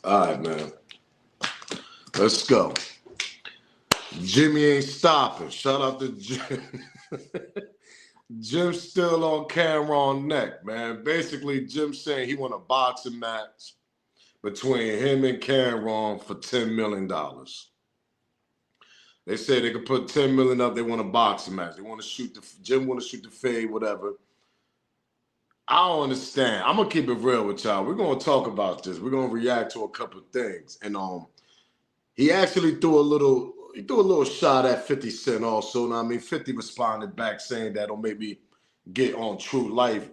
All right, man. Let's go. Jimmy ain't stopping. Shout out to Jim. Jim's still on Camron neck, man. Basically, Jim's saying he want a boxing match between him and Camron for $10 million. They say they could put $10 million up. They want a boxing match. They want to shoot Jim want to shoot the fade, whatever. I don't understand. I'm gonna keep it real with y'all. We're gonna talk about this. We're gonna react to a couple of things. And he actually threw a little shot at 50 Cent also. Now, I mean, 50 responded back saying that'll maybe get on True Life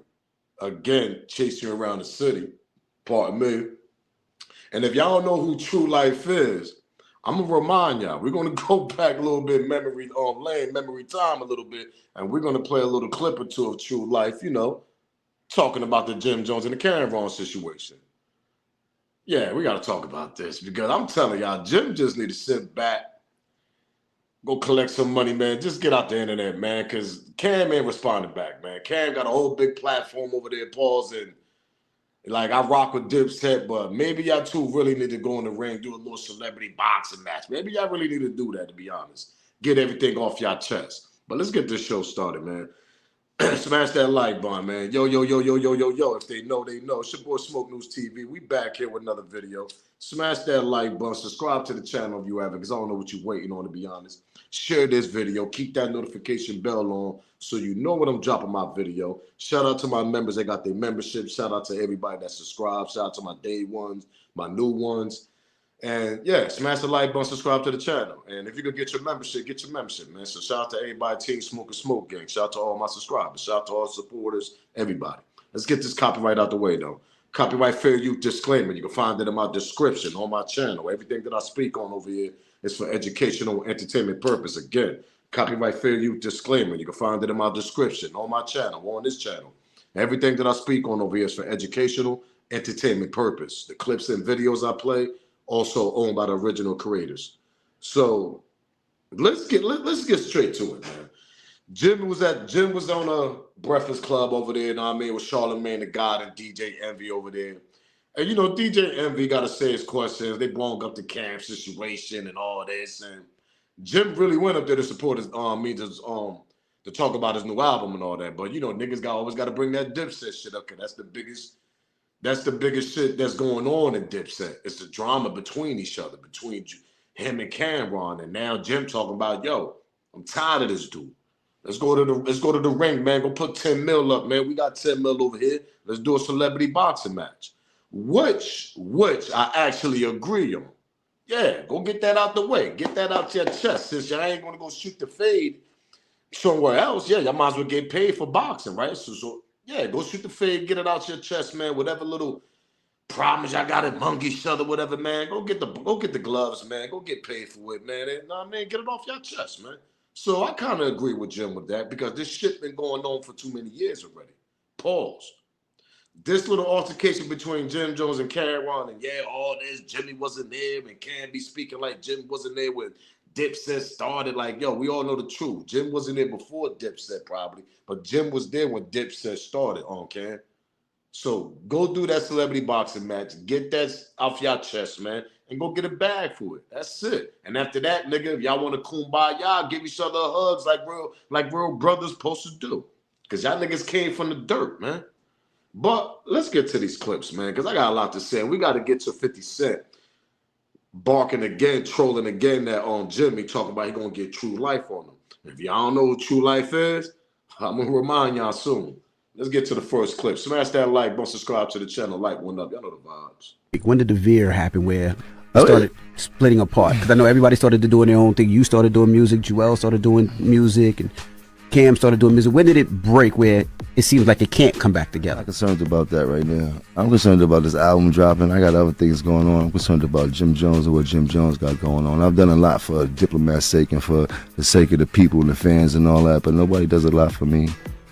again, chasing you around the city. Pardon me. And if y'all don't know who True Life is, I'm gonna remind y'all. We're gonna go back a little bit memory time a little bit, and we're gonna play a little clip or two of True Life, talking about the Jim Jones and the Camron situation. Yeah, we got to talk about this because I'm telling y'all, Jim just need to sit back, go collect some money, man. Just get out the internet, man, because Cam ain't responding back, man. Cam got a whole big platform over there, pause, and like I rock with Dipset, but maybe y'all two really need to go in the ring, do a little celebrity boxing match. Maybe y'all really need to do that, to be honest. Get everything off y'all chest. But let's get this show started, man. Smash that like button, man. Yo. If they know, they know. It's your boy Smoke News TV. We back here with another video. Smash that like button. Subscribe to the channel if you haven't, because I don't know what you're waiting on, to be honest. Share this video. Keep that notification bell on so you know when I'm dropping my video. Shout out to my members. They got their membership. Shout out to everybody that subscribes. Shout out to my day ones, my new ones. And yeah, smash the like button, subscribe to the channel. And if you could get your membership, man. So shout out to everybody, Team Smoke Gang. Shout out to all my subscribers. Shout out to all supporters, everybody. Let's get this copyright out the way, though. Copyright fair use disclaimer. You can find it in my description on my channel. Everything that I speak on over here is for educational entertainment purpose. Again, copyright fair use disclaimer. You can find it in my description on my channel, on this channel. Everything that I speak on over here is for educational entertainment purpose. The clips and videos I play also owned by the original creators. So let's get straight to it, man. Jim was on a Breakfast Club over there, you know what I mean, with Charlamagne the God and DJ Envy over there. And DJ Envy gotta say his questions. They blowing up the Cam situation and all this. And Jim really went up there to support his to talk about his new album and all that. But niggas always gotta bring that Dipset shit up, cause that's the biggest shit that's going on in Dipset. It's the drama between each other, between him and Camron. And now Jim talking about, yo, I'm tired of this dude. Let's go to the ring, man. Go put 10 mil up, man. We got 10 mil over here. Let's do a celebrity boxing match. Which I actually agree on. Yeah, go get that out the way. Get that out your chest. Since y'all ain't gonna go shoot the fade somewhere else, yeah, y'all might as well get paid for boxing, right? So yeah, go shoot the fade, get it out your chest, man. Whatever little problems y'all got among each other, whatever, man. Go get the gloves, man. Go get paid for it, man. And get it off your chest, man. So I kind of agree with Jim with that because this shit been going on for too many years already. Pause. This little altercation between Jim Jones and Camron, and yeah, all this, Jimmy wasn't there, and Cam be speaking like Jim wasn't there when Dipset started. Like, yo, we all know the truth. Jim wasn't there before Dipset probably, but Jim was there when Dipset started on Cam. So go do that celebrity boxing match. Get that off your chest, man, and go get a bag for it. That's it. And after that, nigga, if y'all want to kumbaya, give each other hugs like real brothers supposed to do. Because y'all niggas came from the dirt, man. But let's get to these clips, man, because I got a lot to say. We got to get to 50 Cent barking again, trolling again that on Jimmy, talking about he going to get True Life on him. If y'all don't know who True Life is, I'm going to remind y'all soon. Let's get to the first clip. Smash that like button, subscribe to the channel, like one up. Y'all know the vibes. When did the veer happen where you started splitting apart? Because I know everybody started to doing their own thing. You started doing music, Joel started doing music, and Cam started doing music. When did it break where it seems like it can't come back together? I'm concerned about that right now. I'm concerned about this album dropping. I got other things going on. I'm concerned about Jim Jones and what Jim Jones got going on. I've done a lot for Diplomat's sake and for the sake of the people and the fans and all that, but nobody does a lot for me.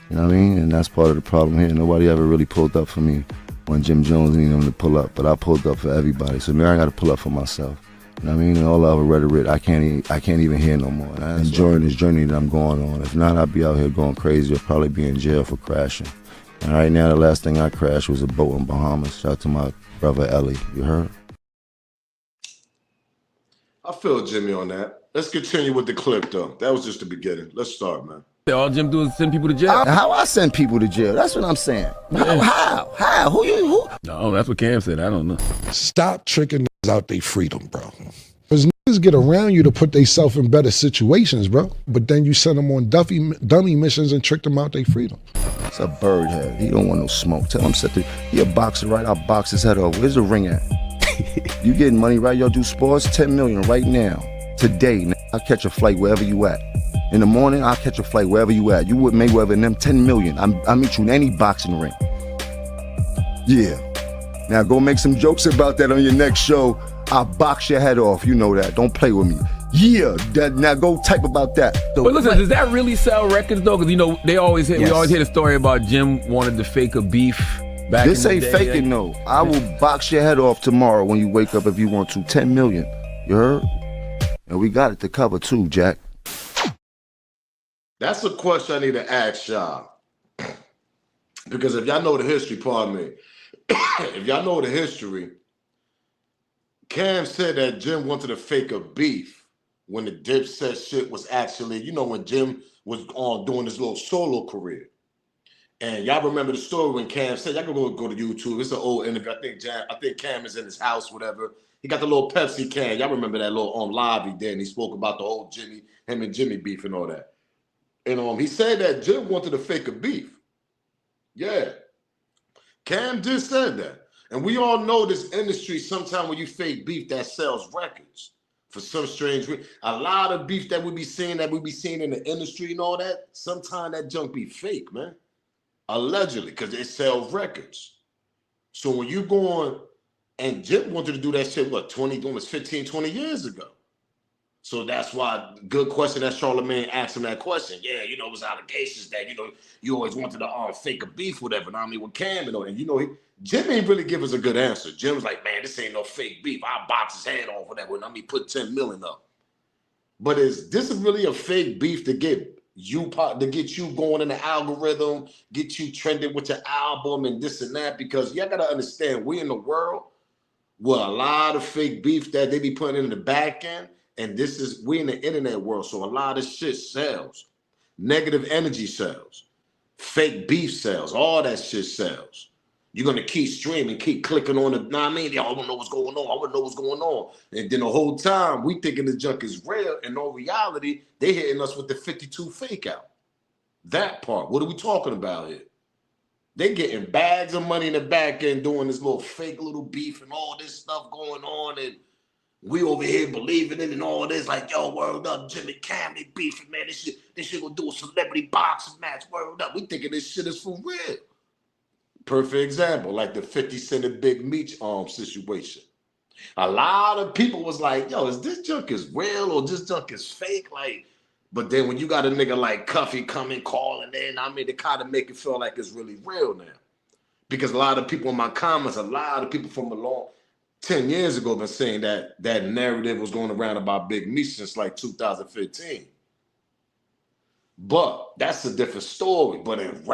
You know what I mean? And that's part of the problem here. Nobody ever really pulled up for me when Jim Jones needed him to pull up, but I pulled up for everybody. So now I got to pull up for myself. You know what I mean? And all the other rhetoric, I can't even hear no more. And I'm enjoying this journey that I'm going on. If not, I'd be out here going crazy or probably be in jail for crashing. And right now, the last thing I crashed was a boat in Bahamas. Shout out to my brother Ellie. You heard? I feel Jimmy on that. Let's continue with the clip, though. That was just the beginning. Let's start, man. All Jim do is send people to jail. How I send people to jail? That's what I'm saying. Yeah. How? Who? No, that's what Cam said. I don't know. Stop tricking niggas out their freedom, bro. Because niggas get around you to put themselves in better situations, bro. But then you send them on dummy missions and trick them out their freedom. It's a bird head. He don't want no smoke. Tell him he a boxer, right? I'll box his head off. Where's the ring at? You getting money, right? Y'all do sports? 10 million right now. Today, I'll catch a flight wherever you at. In the morning, I'll catch a flight wherever you at. You with Mayweather and them 10 million. I'll meet you in any boxing ring. Yeah. Now go make some jokes about that on your next show. I'll box your head off. You know that. Don't play with me. Yeah. Now go type about that. But listen, does that really sell records though? Because you know we always hear the story about Jim wanted to fake a beef back This in the ain't day. faking no. I will box your head off tomorrow when you wake up if you want to. 10 million. You heard? And we got it to cover too, Jack. That's a question I need to ask y'all. Because if y'all know the history, pardon me, if y'all know the history, Cam said that Jim wanted to fake a beef when the Dipset shit was actually, you know, when Jim was doing his little solo career. And y'all remember the story when Cam said, y'all can go to YouTube. It's an old interview. I think Cam is in his house, whatever. He got the little Pepsi can. Y'all remember that little live he did, and he spoke about the whole him and Jimmy beef and all that. And he said that Jim wanted to fake a beef. Yeah. Cam just said that. And we all know this industry, sometimes when you fake beef, that sells records. For some strange reason. A lot of beef that we be seeing in the industry and all that, sometimes that junk be fake, man. Allegedly, because it sells records. So when you go on, and Jim wanted to do that shit, almost 15, 20 years ago. So that's why, good question that Charlamagne asked him that question. Yeah, you know, it was allegations that, you know, you always wanted to fake a beef, whatever. I mean, with Cam and all that. You know, Jim ain't really give us a good answer. Jim was like, man, this ain't no fake beef. I'll box his head off, whatever. And I mean, put 10 million up. But is this really a fake beef to get you going in the algorithm, get you trending with your album and this and that? Because y'all got to understand, we in the world where a lot of fake beef that they be putting in the back end. And we in the internet world, so a lot of shit sells. Negative energy sells. Fake beef sells. All that shit sells. You're going to keep streaming, keep clicking on it. Know what I mean? I want to know what's going on. I want to know what's going on. And then the whole time, we thinking the junk is real. And in reality, they hitting us with the 52 fake out. That part. What are we talking about here? They getting bags of money in the back end doing this little fake little beef and all this stuff going on. And we over here believing it and all this, like, yo, word up, Jimmy Cam, they beefing, man. This shit gonna do a celebrity boxing match, word up. We thinking this shit is for real. Perfect example, like the 50 Cent and Big Meech situation. A lot of people was like, yo, is this junk is real or this junk is fake? Like, but then when you got a nigga like Cuffy coming, calling in, I mean, they kind of make it feel like it's really real now. Because a lot of people in my comments, a lot of people from 10 years ago been saying that narrative was going around about Big Meech since like 2015. But that's a different story. But in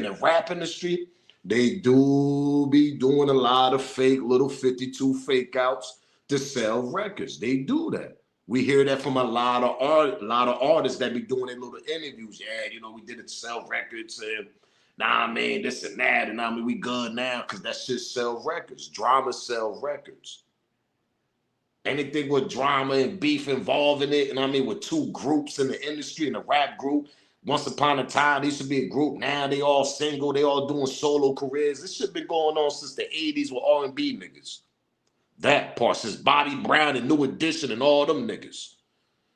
the rap industry, they do be doing a lot of fake little 52 fake outs to sell records. They do that. We hear that from a lot of artists that be doing their little interviews. Yeah, you know, we did it to sell records and I mean, this and that, and I mean, we good now because that shit sell records. Drama sell records. Anything with drama and beef involved in it, and I mean, with two groups in the industry, in the rap group, once upon a time, there used to be a group. Now they all single, they all doing solo careers. This shit been going on since the 80s with R&B niggas. That part, since Bobby Brown and New Edition and all them niggas.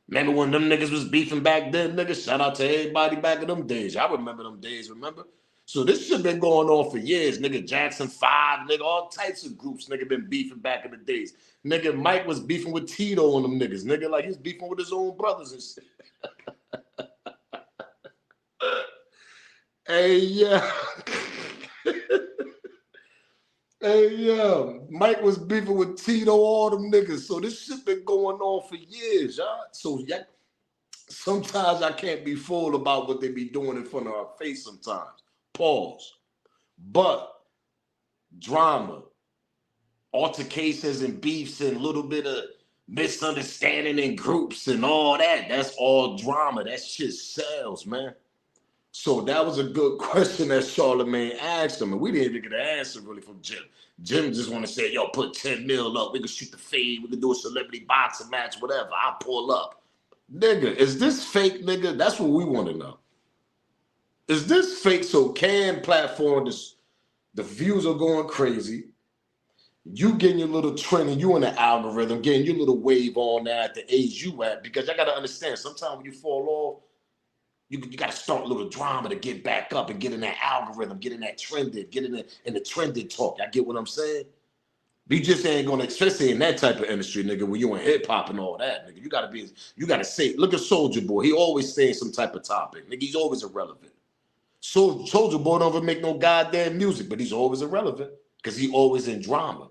Remember when them niggas was beefing back then, niggas? Shout out to everybody back in them days. I remember them days, remember? So this shit been going on for years, nigga. Jackson 5, nigga, all types of groups, nigga, been beefing back in the days. Nigga, Mike was beefing with Tito and them niggas, nigga, like he's beefing with his own brothers and shit. Hey, yeah. Hey, yeah. Mike was beefing with Tito, all them niggas. So this shit been going on for years, y'all. So yeah, sometimes I can't be fooled about what they be doing in front of our face sometimes. Pause. But drama, altercations and beefs and a little bit of misunderstanding in groups and all that. That's all drama. That shit sells, man. So that was a good question that Charlamagne asked him, and we didn't even get an answer really from Jim. Jim just want to say, yo, put 10 mil up. We can shoot the fade. We can do a celebrity boxing match, whatever. I'll pull up. Nigga, is this fake, nigga? That's what we want to know. Is this fake? So Cam platform, the views are going crazy. You getting your little trend and you in the algorithm, getting your little wave on now at the age you at, because y'all got to understand, sometimes when you fall off, you got to start a little drama to get back up and get in that algorithm, get in that trended, get in the trended talk. I get what I'm saying? You just ain't gonna, especially in that type of industry, nigga, when you in hip hop and all that, nigga. You gotta say, look at Soulja Boy. He always saying some type of topic. Nigga, he's always irrelevant. So Soulja Boy don't ever make no goddamn music, but he's always irrelevant because he always in drama.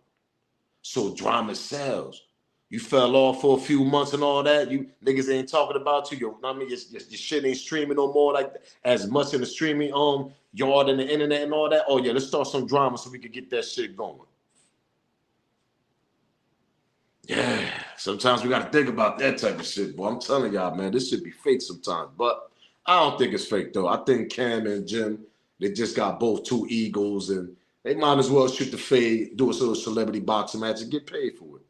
So drama sells. You fell off for a few months and all that. You niggas ain't talking about you. I mean, your shit ain't streaming no more like as much in the streaming yard and the internet and all that. Oh yeah, let's start some drama so we can get that shit going. Yeah, sometimes we got to think about that type of shit, boy. I'm telling y'all, man, this should be fake sometimes. But I don't think it's fake, though. I think Cam and Jim, they just got both two egos, and they might as well shoot the fade, do a little celebrity boxing match, and get paid for it.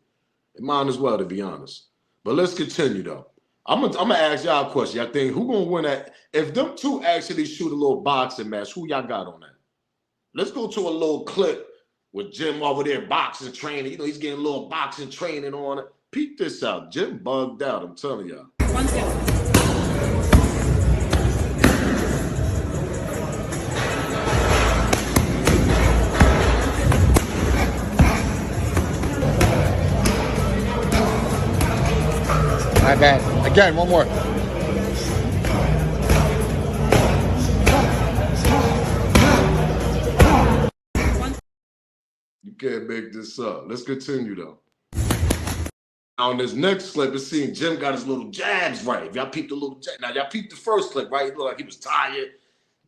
They might as well, to be honest. But let's continue, though. I'm gonna ask y'all a question. Y'all think who gonna win that? If them two actually shoot a little boxing match, who y'all got on that? Let's go to a little clip with Jim over there boxing training. You know, he's getting a little boxing training on it. Peep this out. Jim bugged out, I'm telling y'all. 1 second. My bad. Again, one more. You can't make this up. Let's continue, though. On this next clip, it's seeing Jim got his little jabs right. If y'all peeped the little jab, now y'all peeped the first clip, right? It looked like he was tired.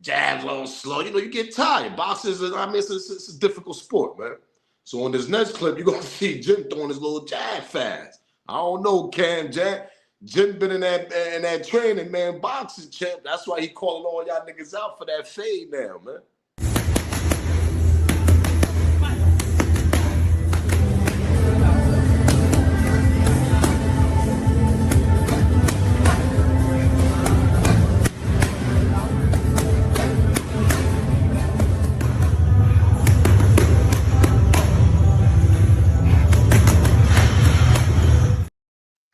Jabs a little slow. You know, you get tired. Boxing is, it's a difficult sport, man. So on this next clip, you're gonna see Jim throwing his little jab fast. I don't know, Cam Jack. Jim been in that training, man, boxing champ. That's why he calling all y'all niggas out for that fade now, man.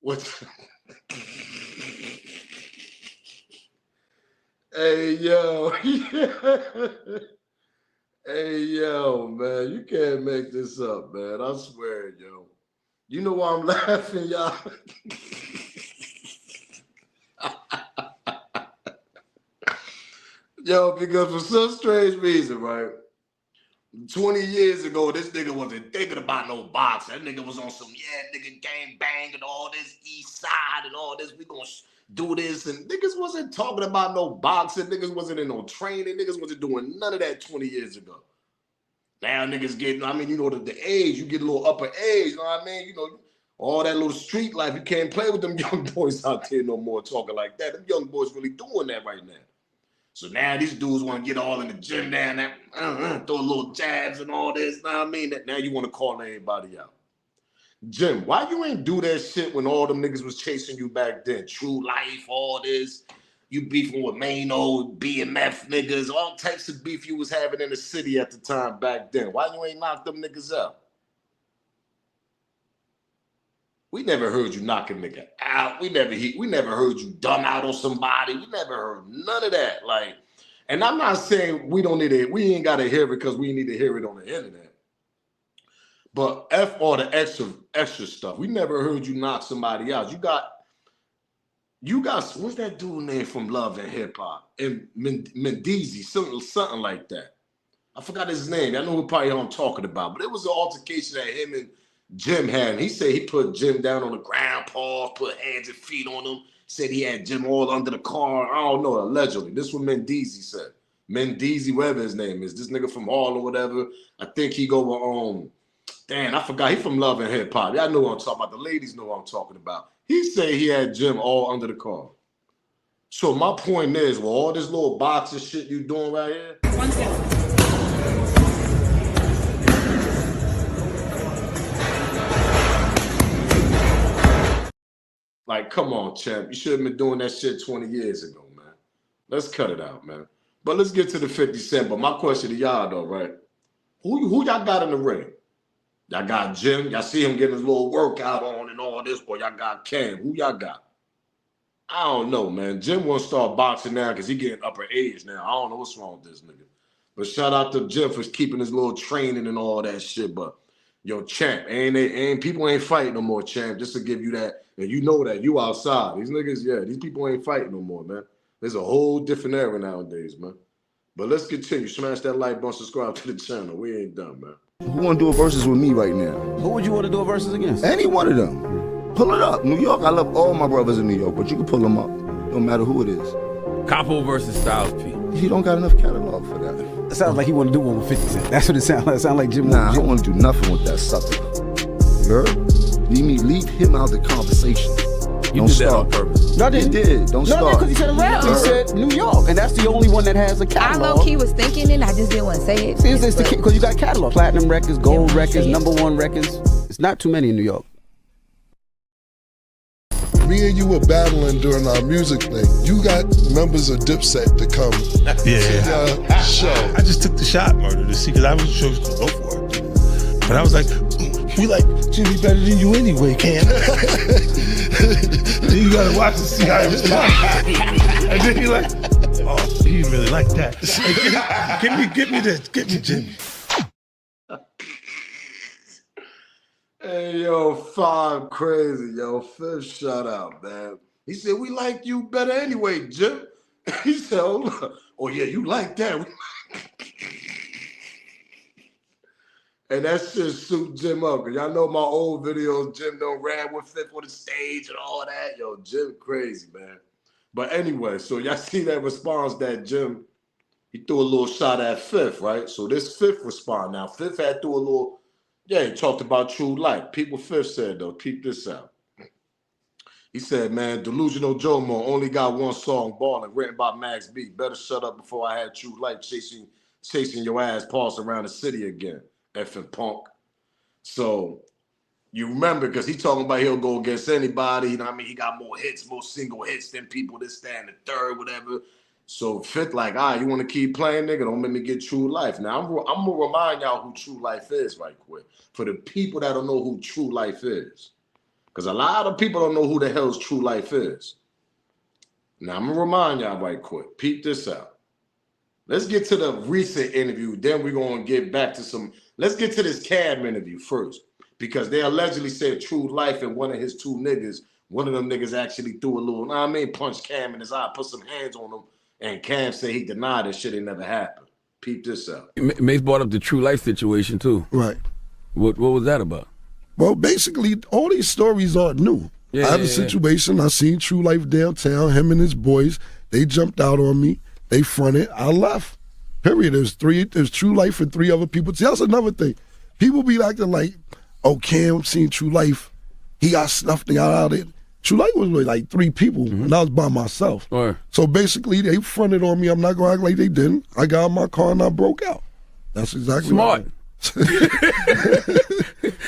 What? Hey, yo. Hey, yo, man. You can't make this up, man. I swear, yo. You know why I'm laughing, y'all? Yo, because for some strange reason, right? 20 years ago, this nigga wasn't thinking about no boxing. That nigga was on some, yeah, nigga gang bang and all this east side and all this. We gonna do this. And niggas wasn't talking about no boxing. Niggas wasn't in no training. Niggas wasn't doing none of that 20 years ago. Now niggas getting, I mean, you know, the age, you get a little upper age, you know what I mean? You know, all that little street life, you can't play with them young boys out there no more talking like that. Them young boys really doing that right now. So now these dudes want to get all in the gym down there, throw little jabs and all this. You know what I mean? Now you want to call everybody out. Jim, why you ain't do that shit when all them niggas was chasing you back then? True Life, all this. You beefing with main old BMF niggas, all types of beef you was having in the city at the time back then. Why you ain't knock them niggas out? We never heard you knock a nigga out. We never heard you dumb out on somebody. We never heard none of that. Like, and I'm not saying we don't need it. We ain't got to hear it because we need to hear it on the internet. But F all the extra stuff. We never heard you knock somebody out. You got what's that dude name from Love and Hip Hop? And Mendeezy, something like that. I forgot his name. I know probably who I'm talking about, but it was an altercation that him and Jim had. And he said he put Jim down on the ground, paws, put hands and feet on him. Said he had Jim all under the car. I don't know, allegedly. This is what Mendeezy said. Mendeezy, whatever his name is. This nigga from Harlem or whatever. I think he go damn, I forgot. He from Love and Hip Hop. Y'all know what I'm talking about. The ladies know what I'm talking about. He said he had Jim all under the car. So my point is, with all this little boxing shit you doing right here. One second. Like, come on, champ. You should have been doing that shit 20 years ago, man. Let's cut it out, man. But let's get to the 50 Cent. But my question to y'all, though, right? Who y'all got in the ring? Y'all got Jim. Y'all see him getting his little workout on and all this. Or y'all got Cam. Who y'all got? I don't know, man. Jim won't start boxing now because he getting upper age now. I don't know what's wrong with this nigga. But shout out to Jim for keeping his little training and all that shit. But, yo, champ, people ain't fighting no more, champ. Just to give you that. And you know that. You outside. These niggas, yeah, these people ain't fighting no more, man. There's a whole different era nowadays, man. But let's continue. Smash that like button, subscribe to the channel. We ain't done, man. Who want to do a versus with me right now? Who would you want to do a versus against? Any one of them. Pull it up. New York, I love all my brothers in New York, but you can pull them up. No matter who it is. Capo versus Styles P. He don't got enough catalog for that. It sounds like he want to do one with 50 Cent. That's what it sounds like. It sounds like Jim. Nah, I don't want to do nothing with that sucker. You heard? Leave him out of the conversation. You did that on purpose. No, I didn't. He did. Don't start. No, because he said around. He said New York, and that's the only one that has a I catalog. low-key was thinking it, I just didn't want to say it. See, it's because you got catalog. Platinum records, gold records, #1 records. It's not too many in New York. Me and you were battling during our music thing. You got members of Dipset to come to your show. I just took the shot, Murder, to see, because I wasn't sure he was going to go for it. But I was like, we like Jimmy better than you anyway, Cam. Then you got to watch to see how he responds. And then you're like, oh, he didn't really like that. Like, give me this. Give me Jimmy. Hey, yo, 5 crazy, yo. 5th shout out, man. He said, we like you better anyway, Jim. He said, oh yeah, you like that. And that shit suit Jim up. Cause y'all know my old videos, Jim don't ran with 5th on the stage and all that. Yo, Jim crazy, man. But anyway, so y'all see that response that Jim, he threw a little shot at 5th, right? So this 5th response now. 5th had threw a little, yeah, he talked about True Life. Peep what 5th said, though. Peep this out. He said, man, Delusional Jomo only got one song, Ballin', written by Max B. Better shut up before I had True Life chasing your ass past around the city again, effing punk. So you remember, because he talking about he'll go against anybody. You know what I mean? He got more hits, more single hits than people that stand the third, whatever. So 5th like, all right, you want to keep playing, nigga? Don't make me get True Life. Now, I'm going to remind y'all who True Life is right quick. For the people that don't know who True Life is. Because a lot of people don't know who the hell's True Life is. Now, I'm going to remind y'all right quick. Peep this out. Let's get to the recent interview. Then we're going to get back to some. Let's get to this Cam interview first. Because they allegedly said True Life and one of his 2 niggas, one of them niggas actually threw a little, know what I mean, punched Cam in his eye, put some hands on him. And Cam said he denied this shit. It never happened. Peep this out. Mace brought up the True Life situation too. Right. What was that about? Well, basically, all these stories aren't new. Yeah, I had a situation. I seen True Life downtown. Him and his boys. They jumped out on me. They fronted. I left. Period. There's True Life and 3 other people. See, that's another thing. People be acting like, oh, Cam seen True Life. He got snuffed and got out of it. True Life was really like 3 people, and I was by myself. Right. So basically, they fronted on me. I'm not going to act like they didn't. I got in my car and I broke out. That's exactly smart.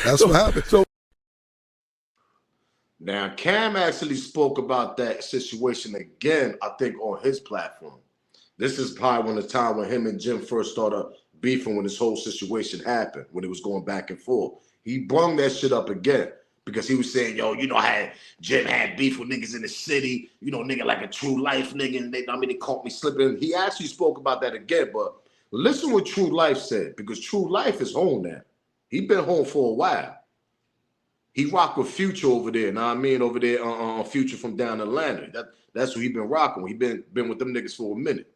That's what happened. So now, Cam actually spoke about that situation again, I think, on his platform. This is probably when the time when him and Jim first started beefing when this whole situation happened, when it was going back and forth. He brung that shit up again. Because he was saying, yo, you know, Jim had beef with niggas in the city, you know, nigga like a True Life nigga, and they caught me slipping. He actually spoke about that again, but listen what True Life said, because True Life is home now. He been home for a while. He rocked with Future over there, know what I mean, over there on Future from down in Atlanta. That's who he been rocking with. He been with them niggas for a minute.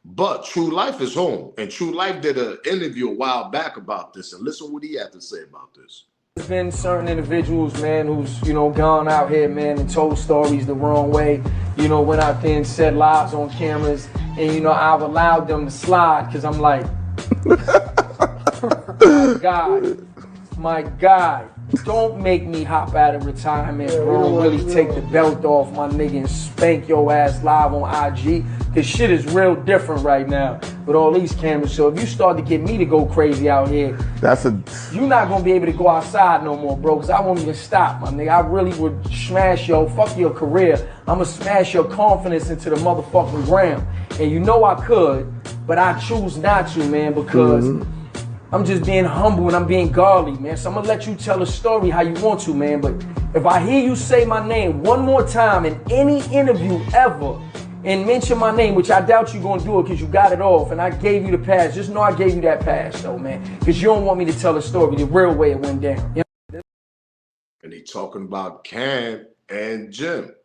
But True Life is home, and True Life did an interview a while back about this, and listen what he had to say about this. There's been certain individuals, man, who's, you know, gone out here, man, and told stories the wrong way. You know, went out there and said lies on cameras. And, you know, I've allowed them to slide because I'm like, oh, God, my guy, don't make me hop out of retirement, bro. Really take the belt off my nigga and spank your ass live on IG. Cause shit is real different right now with all these cameras. So if you start to get me to go crazy out here, you're not gonna be able to go outside no more, bro. Cause I won't even stop, my nigga. I really would smash fuck your career. I'ma smash your confidence into the motherfucking ground. And you know I could, but I choose not to, man, because I'm just being humble and I'm being godly, man. So I'm gonna let you tell a story how you want to, man. But if I hear you say my name one more time in any interview ever and mention my name, which I doubt you're gonna do it because you got it off and I gave you the pass, just know I gave you that pass though, man. Because you don't want me to tell a story the real way it went down. You know? And he talking about Cam and Jim.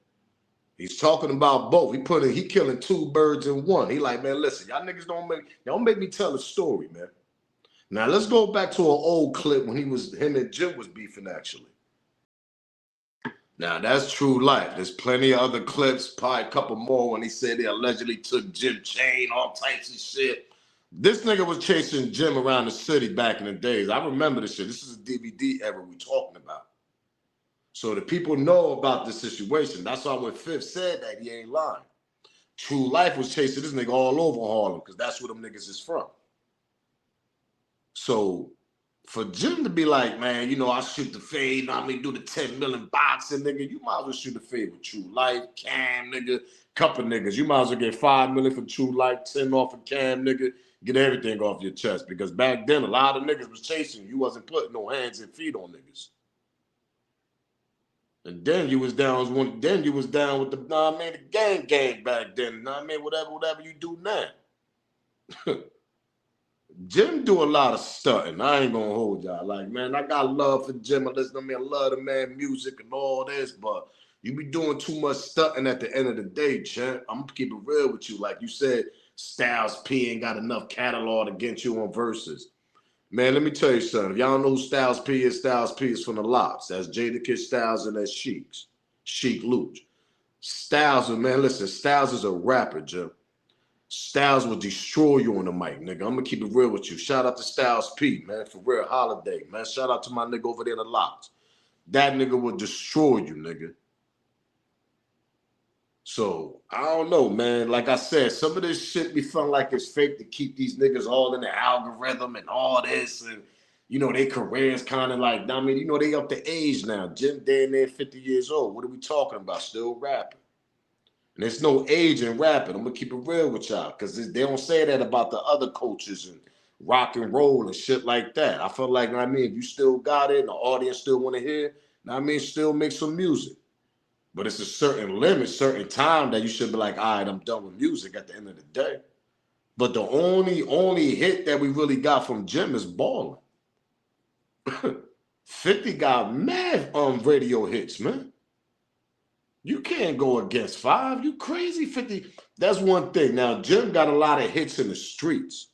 He's talking about both. He killing two birds in one. He like, man, listen, y'all niggas don't make me tell a story, man. Now let's go back to an old clip when him and Jim was beefing actually. Now that's true life. There's plenty of other clips, probably a couple more when he said they allegedly took Jim chain, all types of shit. This nigga was chasing Jim around the city back in the days. I remember this shit. This is a DVD era we talking about. So the people know about this situation. That's why when Fifth said that, he ain't lying. True Life was chasing this nigga all over Harlem because that's where them niggas is from. So for Jim to be like, man, you know, I shoot the fade, I mean, do the 10 million boxing, nigga, you might as well shoot the fade with True Life, Cam, nigga, couple niggas. You might as well get 5 million for True Life, 10 off of Cam, nigga, get everything off your chest. Because back then, a lot of niggas was chasing you. You wasn't putting no hands and feet on niggas. And then you was down with the, the gang back then. Whatever you do now. Jim do a lot of stunting. I ain't gonna hold y'all. Like, man, I got love for Jim. I love the man music and all this, but you be doing too much stunting at the end of the day, champ. I'm gonna keep it real with you. Like you said, Styles P ain't got enough catalog to get you on verses. Man, let me tell you something. If y'all don't know who Styles P is from the Lops. That's Jadakiss Styles and that's Sheik Luch. Styles, man, listen, Styles is a rapper, Jim. Styles will destroy you on the mic, nigga. I'm gonna keep it real with you. Shout out to Styles P, man, for real. Holiday, man. Shout out to my nigga over there in the Lops. That nigga will destroy you, nigga. So, I don't know, man. Like I said, some of this shit be feeling like it's fake to keep these niggas all in the algorithm and all this. And, you know, their careers kind of like, I mean, you know, they up to age now. Jim damn near 50 years old. What are we talking about? Still rapping. And there's no age in rapping. I'm going to keep it real with y'all because they don't say that about the other coaches and rock and roll and shit like that. I feel like, I mean, if you still got it and the audience still want to hear, I mean, still make some music. But it's a certain limit, certain time that you should be like, all right, I'm done with music at the end of the day. But the only hit that we really got from Jim is Ballin'. 50 got mad radio hits, man. You can't go against 5. You crazy, 50. That's one thing. Now, Jim got a lot of hits in the streets.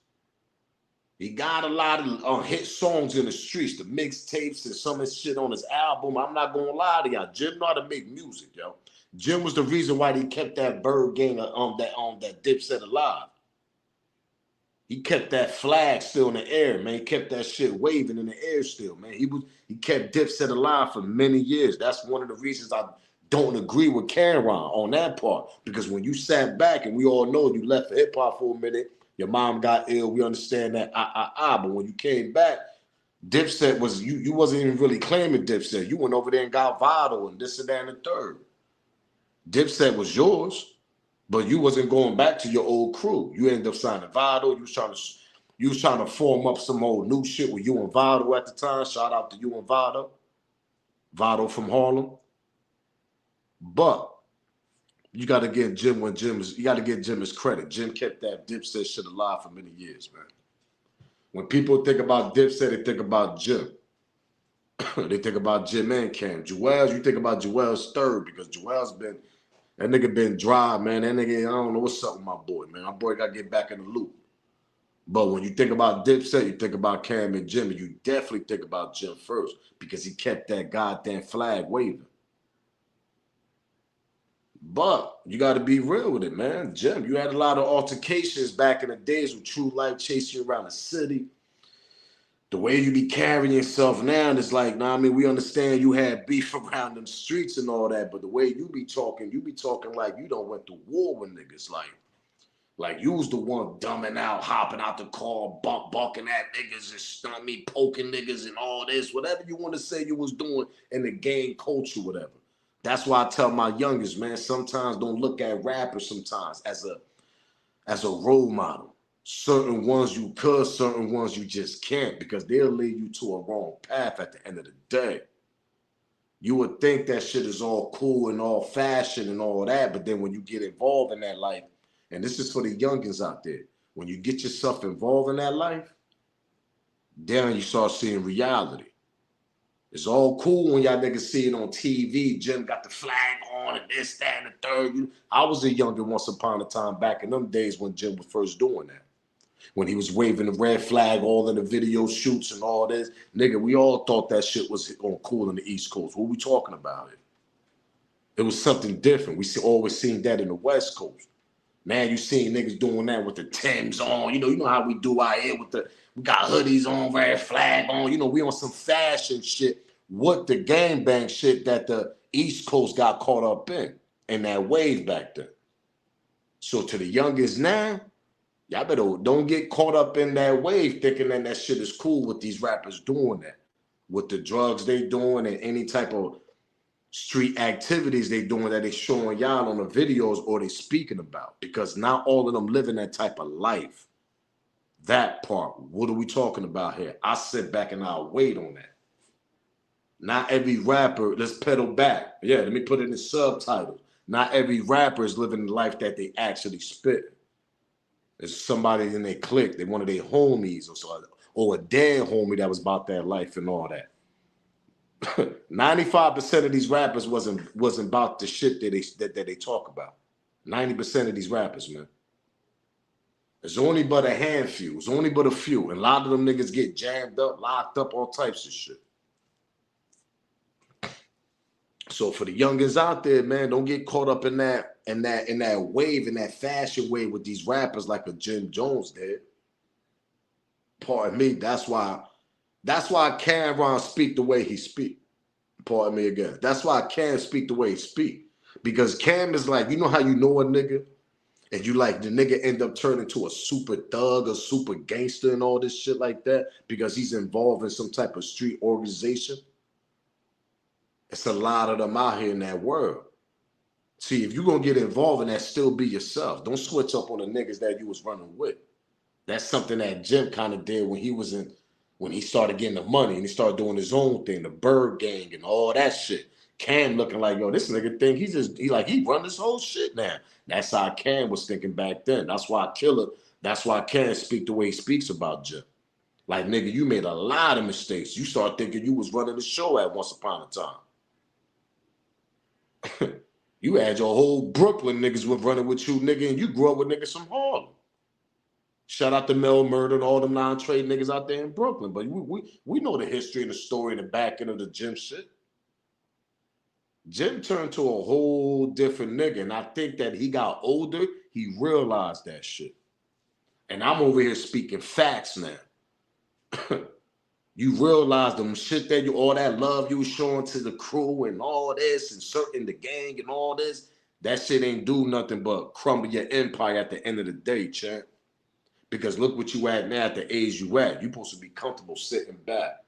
He got a lot of hit songs in the streets, the mixtapes and some of his shit on his album. I'm not going to lie to y'all. Jim know how to make music, yo. Jim was the reason why they kept that Bird Gang that Dipset alive. He kept that flag still in the air, man. He kept that shit waving in the air still, man. He kept Dipset alive for many years. That's one of the reasons I don't agree with Camron on that part. Because when you sat back, and we all know you left for hip-hop for a minute, your mom got ill, we understand that, but when you came back, Dipset was, you wasn't even really claiming Dipset. You went over there and got Vital and this and that and the third. Dipset was yours, but you wasn't going back to your old crew. You ended up signing Vital. You was trying to form up some old new shit with you and Vital at the time. Shout out to you and Vital from Harlem. But you got to get Jim his credit. Jim kept that Dipset shit alive for many years, man. When people think about Dipset, they think about Jim. They think about Jim and Cam. Jewels, you think about Jewels third because Jewels that nigga been dry, man. That nigga, I don't know what's up with my boy, man. My boy got to get back in the loop. But when you think about Dipset, you think about Cam and Jim, and you definitely think about Jim first because he kept that goddamn flag waving. But you got to be real with it, man. Jim, you had a lot of altercations back in the days with True Life chasing you around the city. the way you be carrying yourself now, it's like, nah, I mean, we understand you had beef around them streets and all that, but the way you be talking like you done went to war with niggas. Like you was the one dumbing out, hopping out the car, bucking at niggas and poking niggas and all this, whatever you want to say you was doing in the gang culture, whatever. That's why I tell my youngest, man, sometimes don't look at rappers sometimes as a role model. Certain ones you could, certain ones you just can't, because they'll lead you to a wrong path at the end of the day. You would think that shit is all cool and all fashion and all that, but then when you get involved in that life, and this is for the youngins out there, when you get yourself involved in that life, then you start seeing reality. It's all cool when y'all niggas see it on TV. Jim got the flag on and this, that, and the third. I was a youngin' once upon a time back in them days when Jim was first doing that. When he was waving the red flag all in the video shoots and all this. Nigga, we all thought that shit was on cool in the East Coast. What we talking about it? It was something different. We always seen that in the West Coast. Now you seeing niggas doing that with the Timbs on. You know how we do out here with we got hoodies on, red flag on. You know, we on some fashion shit with the gangbang shit that the East Coast got caught up in that wave back then. So to the youngest now, y'all better don't get caught up in that wave thinking that shit is cool with these rappers doing that. With the drugs they doing and any type of street activities they doing that they showing y'all on the videos or they speaking about. Because not all of them living that type of life. That part, what are we talking about here? I sit back and I'll wait on that. Not every rapper, let's pedal back. Yeah, let me put it in the subtitles. Not every rapper is living the life that they actually spit. There's somebody in their clique, they one of their homies or a dead homie that was about that life and all that. 95% of these rappers wasn't about the shit that they talk about. 90% of these rappers, man. There's only but a handful. It's only but a few. And a lot of them niggas get jammed up, locked up, all types of shit. So for the youngins out there, man, don't get caught up in that wave, in that fashion wave with these rappers like a Jim Jones did. Pardon me, that's why Camron speak the way he speak. Pardon me again. That's why Cam speak the way he speak. Because Cam is like, you know how you know a nigga? And you like the nigga end up turning to a super thug, a super gangster and all this shit like that because he's involved in some type of street organization. It's a lot of them out here in that world. See, if you're going to get involved in that, still be yourself. Don't switch up on the niggas that you was running with. That's something that Jim kind of did when he started getting the money and he started doing his own thing, the Bird Gang and all that shit. Cam looking like, yo, this nigga think he run this whole shit now. That's how Cam was thinking back then. That's why Cam speak the way he speaks about Jim. Like, nigga, you made a lot of mistakes. You start thinking you was running the show at once upon a time. You had your whole Brooklyn niggas was running with you, nigga, and you grew up with niggas from Harlem. Shout out to Mel Murder and all them non-trade niggas out there in Brooklyn. But we know the history and the story and the back end of the Jim shit. Jim turned to a whole different nigga, and I think that he got older, he realized that shit. And I'm over here speaking facts now. You realize them shit that all that love you was showing to the crew and all this and certain the gang and all this, that shit ain't do nothing but crumble your empire at the end of the day, champ. Because look what you at now at the age you at. You supposed to be comfortable sitting back.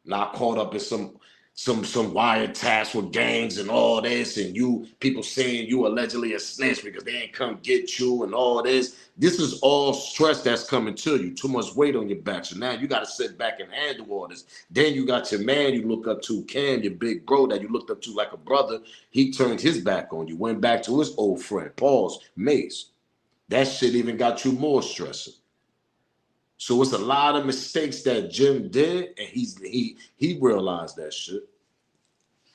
Not caught up in some wiretaps with gangs and all this, and people saying you allegedly a snitch because they ain't come get you and all this. This is all stress that's coming to you. Too much weight on your back. So now you got to sit back and handle all this. Then you got your man you look up to, Cam, your big bro that you looked up to like a brother. He turned his back on you, went back to his old friend, Paul's Mace. That shit even got you more stressing. So it's a lot of mistakes that Jim did, and he realized that shit.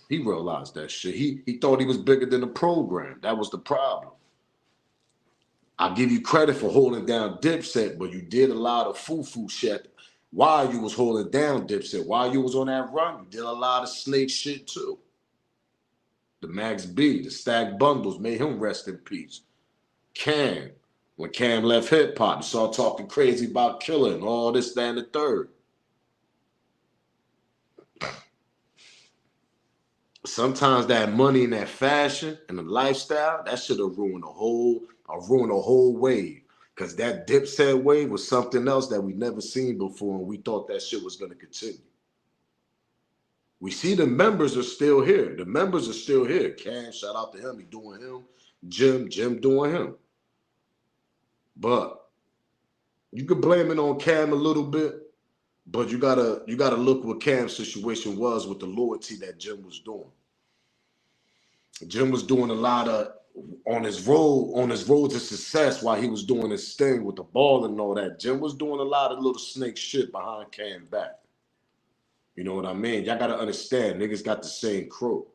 He realized that shit. He thought he was bigger than the program. That was the problem. I give you credit for holding down Dipset, but you did a lot of foo-foo shit while you was holding down Dipset. While you was on that run, you did a lot of snake shit too. The Max B, the Stack Bundles, made him rest in peace. Cam, When Cam left hip hop, you saw talking crazy about killing, all this, that, and the third. Sometimes that money and that fashion and the lifestyle, that should have ruined a whole wave. Because that Dipset wave was something else that we never seen before, and we thought that shit was going to continue. We see the members are still here. The members are still here. Cam, shout out to him. He doing him. Jim doing him. But you can blame it on Cam a little bit, but you gotta look what Cam's situation was with the loyalty that Jim was doing. Jim was doing a lot of on his road to success while he was doing his thing with the ball and all that. Jim was doing a lot of little snake shit behind Cam's back. You know what I mean? Y'all gotta understand, niggas got the same crew.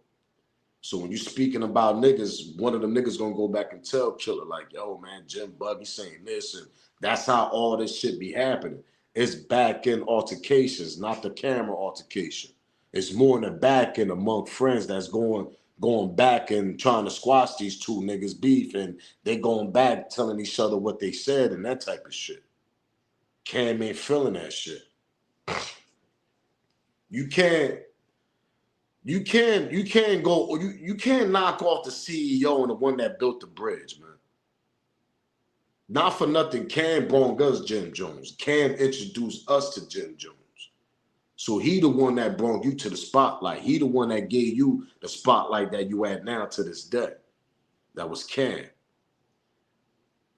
So when you speaking about niggas, one of them niggas gonna go back and tell Killer like, yo, man, Jim Buggy saying this, and that's how all this shit be happening. It's back end altercations, not the camera altercation. It's more in the back end among friends that's going back and trying to squash these two niggas beef, and they going back telling each other what they said and that type of shit. Cam ain't feeling that shit. You can't knock off the CEO and the one that built the bridge, man. Not for nothing, Cam brought us Jim Jones. Cam introduced us to Jim Jones. So he the one that brought you to the spotlight. He the one that gave you the spotlight that you at now to this day. That was Cam.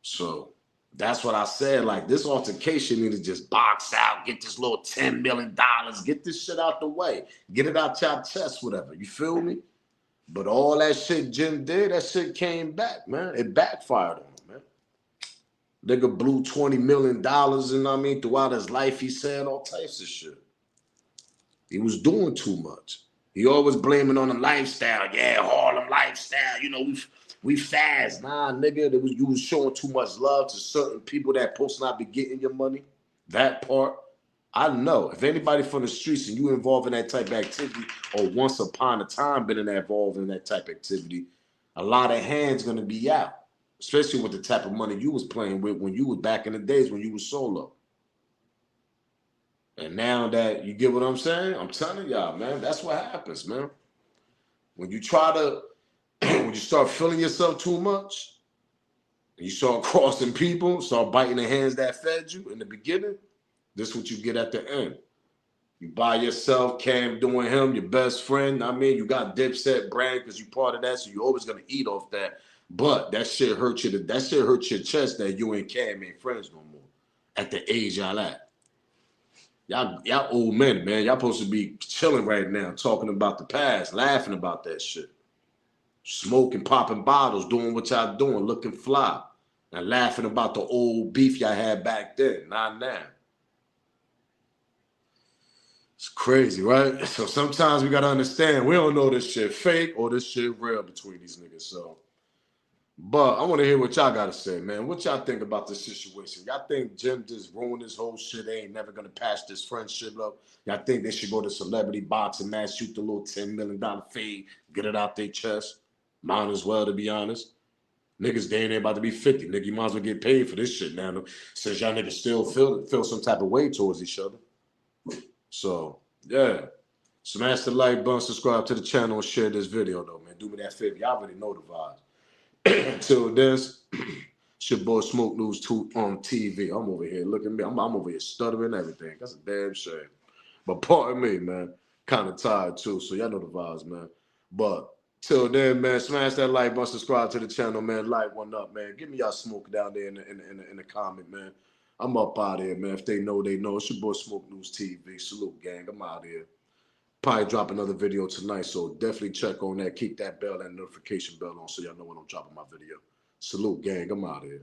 So that's what I said. Like, this altercation need to just box out, get this little $10 million, get this shit out the way. Get it out your chest, whatever. You feel me? But all that shit Jim did, that shit came back, man. It backfired on him, man. Nigga blew $20 million, and I mean, throughout his life, he said all types of shit. He was doing too much. He always blaming on the lifestyle. Yeah, Harlem lifestyle. You know, we fast. Nah, nigga, you was showing too much love to certain people that supposed to not be getting your money. That part, I know. If anybody from the streets and you involved in that type of activity, or once upon a time been involved in that type of activity, a lot of hands gonna be out. Especially with the type of money you was playing with when you was back in the days when you was solo. And now that you get what I'm saying, I'm telling y'all, man, that's what happens, man. When you when you start feeling yourself too much, and you start crossing people, start biting the hands that fed you in the beginning, this is what you get at the end. You by yourself, Cam doing him, your best friend. I mean, you got Dipset brand because you part of that, so you're always gonna eat off that. But that shit hurt you. That shit hurt your chest that you and Cam ain't friends no more at the age y'all at. Y'all old men, man. Y'all supposed to be chilling right now, talking about the past, laughing about that shit. Smoking, popping bottles, doing what y'all doing, looking fly. And laughing about the old beef y'all had back then, not now. It's crazy, right? So sometimes we gotta understand, we don't know this shit fake or this shit real between these niggas, so. But I want to hear what y'all got to say, man. What y'all think about this situation? Y'all think Jim just ruined this whole shit? They ain't never going to patch this friendship up? Y'all think they should go to celebrity boxing match, shoot the little $10 million fade, get it out their chest? Might as well, to be honest. Niggas, they ain't about to be 50. Nigga, you might as well get paid for this shit now, since y'all niggas still feel some type of way towards each other. So, yeah. Smash the like button, subscribe to the channel, and share this video, though, man. Do me that favor. Y'all already know the vibes. Until this, it's your boy Smoke News 2 on TV. I'm over here. Look at me. I'm over here stuttering everything. That's a damn shame. But pardon me, man. Kind of tired too. So y'all know the vibes, man. But till then, man, smash that like button, subscribe to the channel, man. Like one up, man. Give me y'all smoke down there in the comment, man. I'm up out here, man. If they know, they know. It's your boy Smoke News TV. Salute, gang. I'm out here. Probably drop another video tonight, so definitely check on that. Keep that bell and notification bell on so y'all know when I'm dropping my video. Salute, gang. I'm out here.